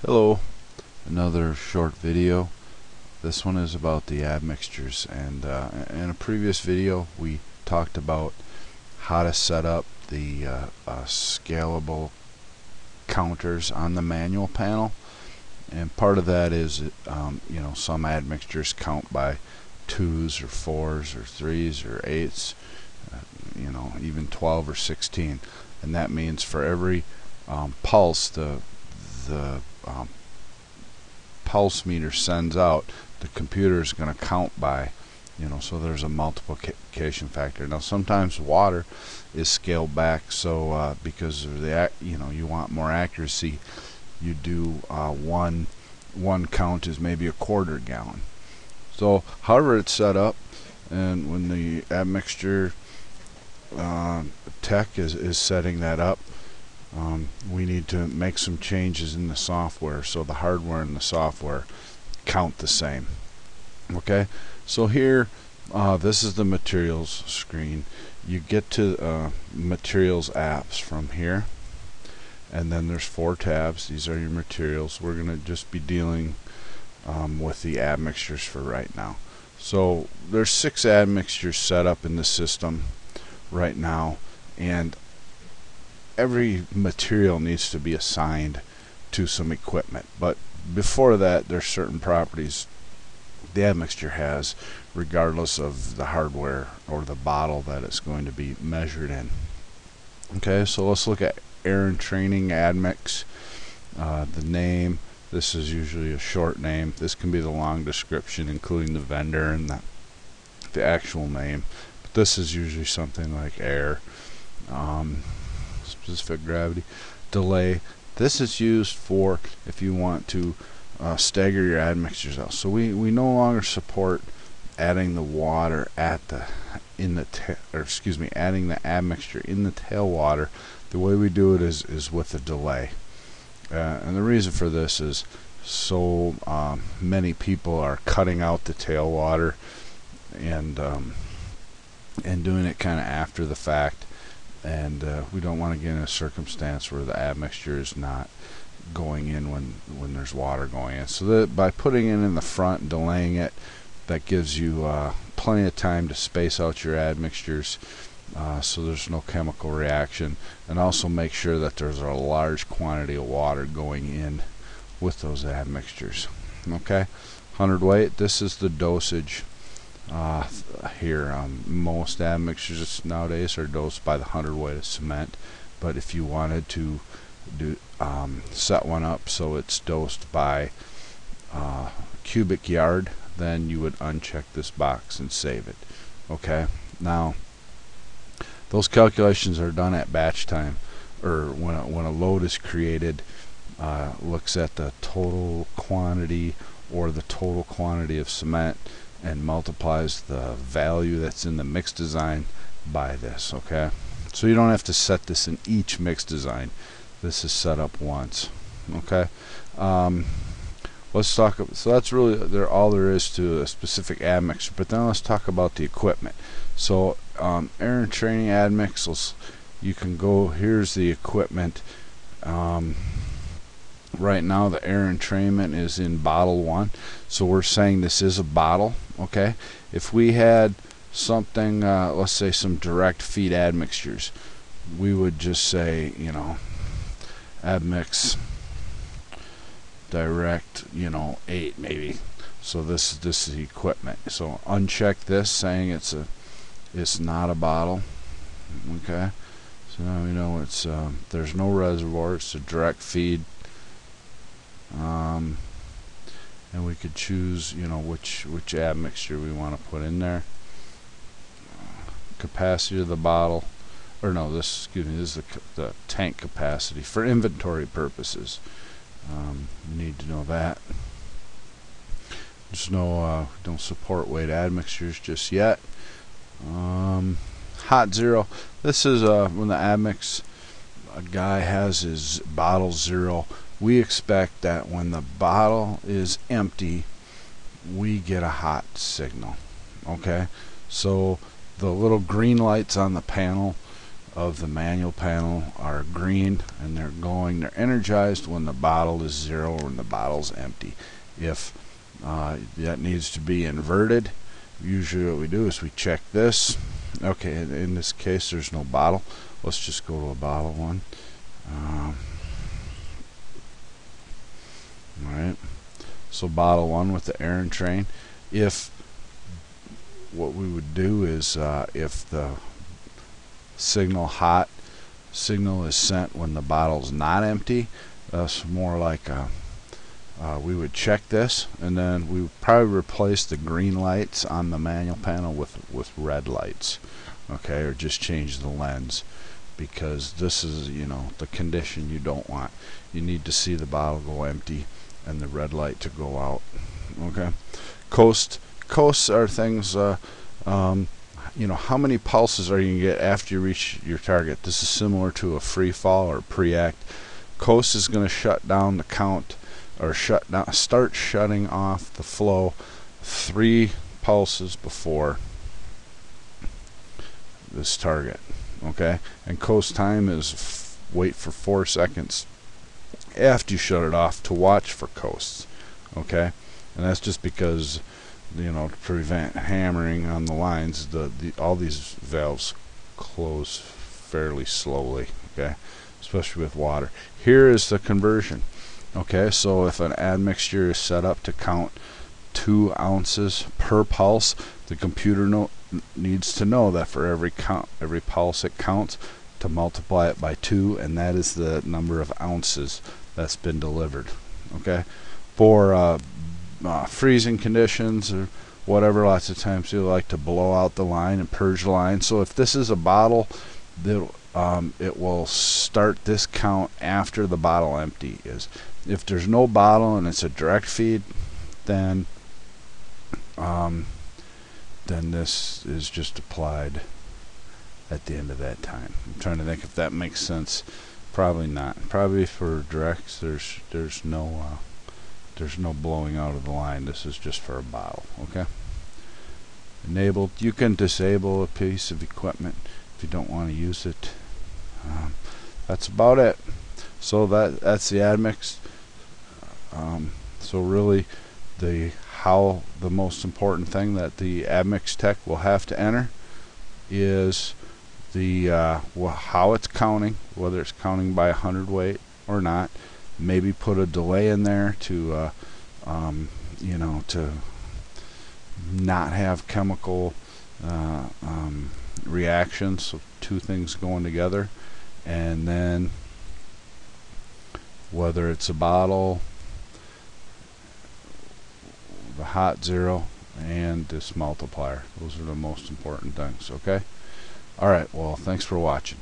Hello, another short video. This one is about the admixtures, and in a previous video we talked about how to set up the scalable counters on the manual panel, and part of that is some admixtures count by 2s or 4s or 3s or 8s, even 12 or 16, and that means for every pulse the pulse meter sends out, the computer is going to count by, so there's a multiplication factor. Now sometimes water is scaled back, so because of the you want more accuracy, you do one count is maybe a quarter gallon. So however it's set up, and when the admixture tech is setting that up, we need to make some changes in the software so the hardware and the software count the same. Okay, so here this is the materials screen. You get to materials apps from here, and then there's 4 tabs. These are your materials. We're going to just be dealing with the admixtures for right now. So there's 6 admixtures set up in the system right now, and every material needs to be assigned to some equipment, but before that there's certain properties the admixture has regardless of the hardware or the bottle that it's going to be measured in. Okay, so let's look at air and training admix. The name, this is usually a short name. This can be the long description including the vendor and the actual name, but this is usually something like air. Specific gravity. Delay, this is used for if you want to stagger your admixtures out. So we no longer support adding the water at the adding the admixture in the tail water. The way we do it is with a delay, and the reason for this is so many people are cutting out the tail water and doing it kind of after the fact, and we don't want to get in a circumstance where the admixture is not going in when there's water going in. So that by putting it in the front and delaying it, that gives you plenty of time to space out your admixtures, so there's no chemical reaction, and also make sure that there's a large quantity of water going in with those admixtures. Okay, 100 weight, this is the dosage. Here most admixtures nowadays are dosed by the 100 weight of cement, but if you wanted to do set one up so it's dosed by cubic yard, then you would uncheck this box and save it. Okay, now those calculations are done at batch time, or when a load is created, looks at the total quantity or the total quantity of cement and multiplies the value that's in the mix design by this. Okay, so you don't have to set this in each mix design. This is set up once. Okay, let's talk. So that's really all there is to a specific admixture. But then let's talk about the equipment. So air and training admix, you can go. Here's the equipment. Right now the air entrainment is in bottle 1, so we're saying this is a bottle. Okay, if we had something, let's say some direct feed admixtures, we would just say, admix direct, 8 maybe. So this is the equipment. So uncheck this, saying it's not a bottle. Okay, so now we know it's there's no reservoir, it's a direct feed. And we could choose which admixture we want to put in there. Capacity of the bottle, or no, this is the tank capacity for inventory purposes. You need to know that. Just no don't support weight admixtures just yet. Hot zero, this is when the admix guy has his bottle 0. We expect that when the bottle is empty, we get a hot signal. Okay, so the little green lights on the panel of the manual panel are green, and they're energized when the bottle is 0 or when the bottle's empty. If that needs to be inverted, usually what we do is we check this. Okay, in this case there's no bottle. Let's just go to a bottle one. Alright, so bottle one with the air and train. If what we would do is if the hot signal is sent when the bottle's not empty, that's more like we would check this, and then we would probably replace the green lights on the manual panel with red lights, okay, or just change the lens, because this is, you know, the condition you don't want. You need to see the bottle go empty and the red light to go out. Okay, coasts are things, you know, how many pulses are you going to get after you reach your target. This is similar to a free fall or pre-act. Coast is going to shut down the count, or start shutting off the flow 3 pulses before this target. Okay, and coast time is wait for 4 seconds after you shut it off to watch for coasts. Okay, and that's just because, you know, to prevent hammering on the lines, all these valves close fairly slowly, okay, especially with water. Here is the conversion. Okay, so if an admixture is set up to count 2 ounces per pulse, the computer needs to know that for every pulse it counts, to multiply it by 2, and that is the number of ounces that's been delivered. Okay, for freezing conditions or whatever, lots of times you like to blow out the line and purge the line. So if this is a bottle, it will start this count after the bottle empty is. If there's no bottle and it's a direct feed, then this is just applied at the end of that time. I'm trying to think if that makes sense. Probably not. Probably for directs, there's no blowing out of the line. This is just for a bottle. Okay. Enabled. You can disable a piece of equipment if you don't want to use it. That's about it. So that's the Admix. So really, the most important thing that the Admix tech will have to enter is the how it's counting, whether it's counting by 100 weight or not. Maybe put a delay in there to you know, to not have chemical reactions, so 2 things going together. And then whether it's a bottle, the hot 0, and this multiplier, those are the most important things. Okay, alright, well, thanks for watching.